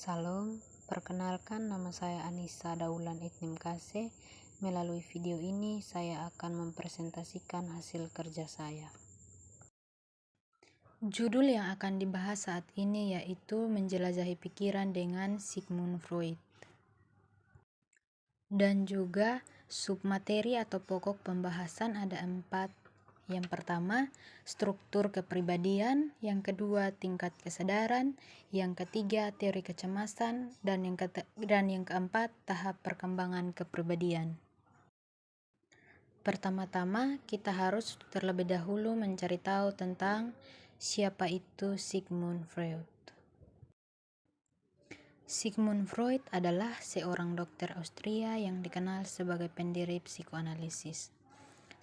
Salam, perkenalkan nama saya Anissa Daulan Itnimkase. Melalui video ini saya akan mempresentasikan hasil kerja saya. Judul yang akan dibahas saat ini yaitu menjelajahi pikiran dengan Sigmund Freud. Dan juga submateri atau pokok pembahasan ada 4. Yang pertama, struktur kepribadian. Yang kedua, tingkat kesadaran. Yang ketiga, teori kecemasan. Dan yang keempat, tahap perkembangan kepribadian. Pertama-tama, kita harus terlebih dahulu mencari tahu tentang siapa itu Sigmund Freud. Sigmund Freud adalah seorang dokter Austria yang dikenal sebagai pendiri psikoanalisis,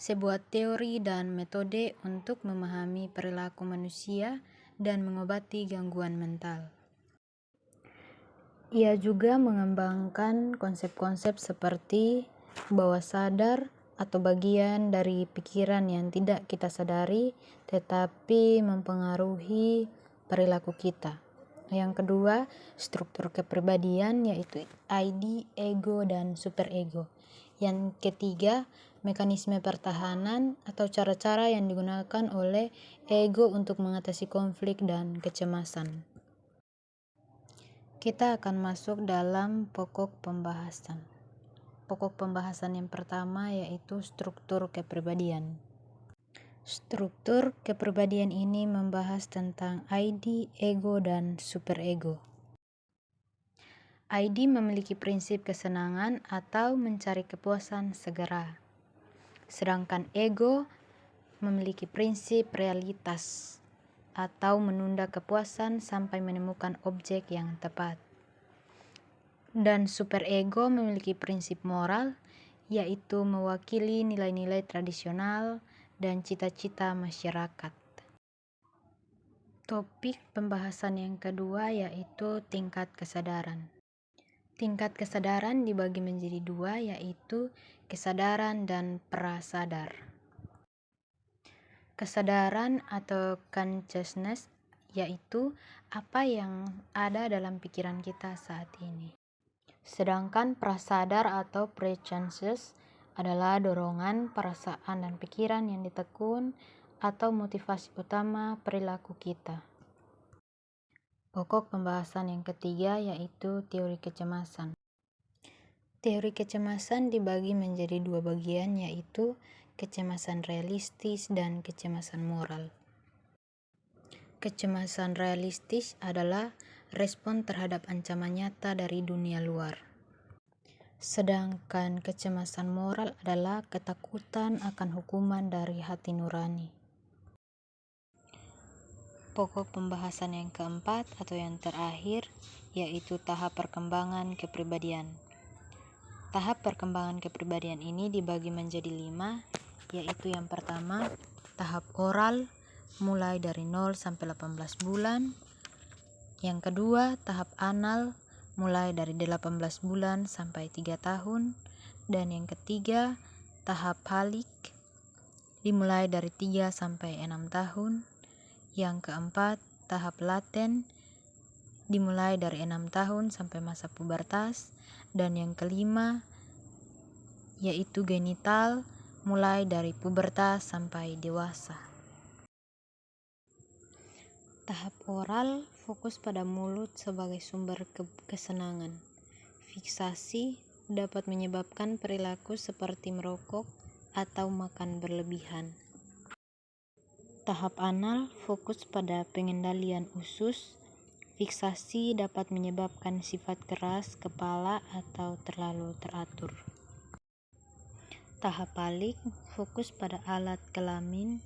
sebuah teori dan metode untuk memahami perilaku manusia dan mengobati gangguan mental. Ia juga mengembangkan konsep-konsep seperti bawah sadar atau bagian dari pikiran yang tidak kita sadari tetapi mempengaruhi perilaku kita. Yang kedua, struktur kepribadian yaitu ID, ego, dan superego. Yang ketiga, mekanisme pertahanan atau cara-cara yang digunakan oleh ego untuk mengatasi konflik dan kecemasan. Kita akan masuk dalam pokok pembahasan. Pokok pembahasan yang pertama yaitu struktur kepribadian. Struktur kepribadian ini membahas tentang ID, ego, dan superego. ID memiliki prinsip kesenangan atau mencari kepuasan segera. Sedangkan ego memiliki prinsip realitas atau menunda kepuasan sampai menemukan objek yang tepat. Dan superego memiliki prinsip moral, yaitu mewakili nilai-nilai tradisional dan cita-cita masyarakat. Topik pembahasan yang kedua yaitu tingkat kesadaran. Tingkat kesadaran dibagi menjadi 2 yaitu kesadaran dan prasadar. Kesadaran atau consciousness yaitu apa yang ada dalam pikiran kita saat ini. Sedangkan prasadar atau pre-conscious adalah dorongan, perasaan, dan pikiran yang ditekun atau motivasi utama perilaku kita. Pokok pembahasan yang ketiga yaitu teori kecemasan. Teori kecemasan dibagi menjadi 2 bagian yaitu kecemasan realistis dan kecemasan moral. Kecemasan realistis adalah respon terhadap ancaman nyata dari dunia luar. Sedangkan kecemasan moral adalah ketakutan akan hukuman dari hati nurani. Pokok pembahasan yang keempat atau yang terakhir yaitu tahap perkembangan kepribadian. Tahap perkembangan kepribadian ini dibagi menjadi 5, yaitu yang pertama, tahap oral mulai dari 0 sampai 18 bulan. Yang kedua, tahap anal mulai dari 18 bulan sampai 3 tahun. Dan yang ketiga, tahap halik dimulai dari 3 sampai 6 tahun. Yang keempat, tahap laten dimulai dari 6 tahun sampai masa pubertas. Dan yang kelima, yaitu genital mulai dari pubertas sampai dewasa. Tahap oral fokus pada mulut sebagai sumber kesenangan. Fiksasi dapat menyebabkan perilaku seperti merokok atau makan berlebihan. Tahap anal fokus pada pengendalian usus. Fiksasi dapat menyebabkan sifat keras kepala atau terlalu teratur. Tahap halik fokus pada alat kelamin,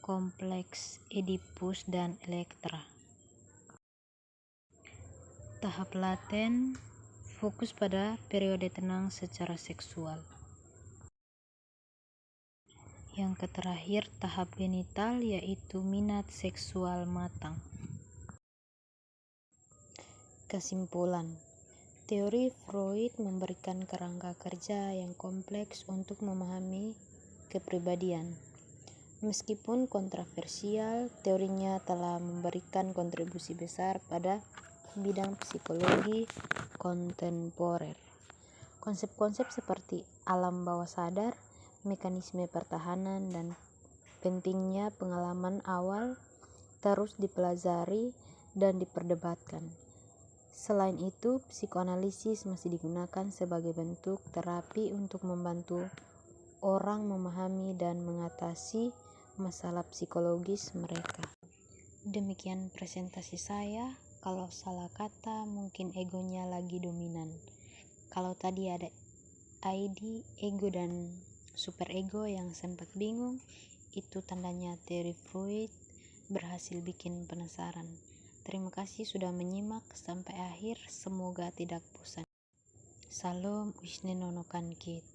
kompleks Oedipus dan Elektra. Tahap laten fokus pada periode tenang secara seksual. Yang terakhir, tahap genital yaitu minat seksual matang. Kesimpulan, teori Freud memberikan kerangka kerja yang kompleks untuk memahami kepribadian. Meskipun kontroversial, teorinya telah memberikan kontribusi besar pada bidang psikologi kontemporer. Konsep-konsep seperti alam bawah sadar, mekanisme pertahanan, dan pentingnya pengalaman awal terus dipelajari dan diperdebatkan. Selain itu, psikoanalisis masih digunakan sebagai bentuk terapi untuk membantu orang memahami dan mengatasi masalah psikologis mereka. Demikian presentasi saya. Kalau salah kata, mungkin egonya lagi dominan. Kalau tadi ada ID, ego, dan superego yang sempat bingung, itu tandanya teori Freud berhasil bikin penasaran. Terima kasih sudah menyimak sampai akhir. Semoga tidak bosan. Salam Wisnu Nono Kankit.